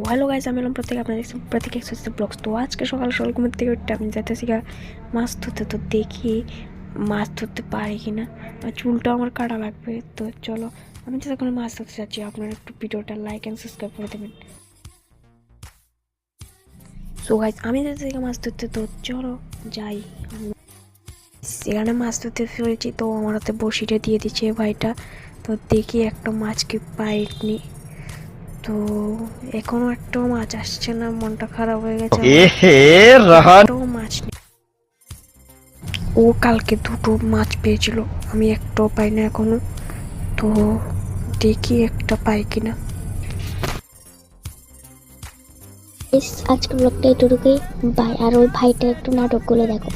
Hello guys, আমি এলাম প্রত্যেক আপনাদের প্রত্যেক এক্সারসাইজ ব্লগস। তো আজকে সকাল সকাল ঘুমের থেকে উঠতে আমি যাইতেছি মাছ ধরতে। তো দেখি মাছ ধরতে পারি কিনা, চুলটাও আমার কাটা লাগবে। তো চলো, আমি যে এখন মাছ ধরতে যাচ্ছি, আপনারা একটু ভিডিওটা লাইক অ্যান্ড সাবস্ক্রাইব করে দেবেন। সো গাইস, আমি যাচ্ছি মাছ ধরতে, তো চলো যাই। সেখানে মাছ ধরতে ফেলেছি, তো আমার হাতে বড়শিটা দিয়ে দিচ্ছে ভাইটা। তো দেখি একটা মাছকে পাইনি, তো এখনো একটাও মাছ আসছে না, মনটা খারাপ হয়ে গেছে। একটাও মাছ নেই। ও কালকে দুটো মাছ পেয়েছিল, আমি একটাও পাই না এখনো। তো দেখি একটা পাই কিনা। আজকের ব্লগটা এটুকুই। বাই। আর ওই ভাইটা একটু নাটকগুলো দেখো।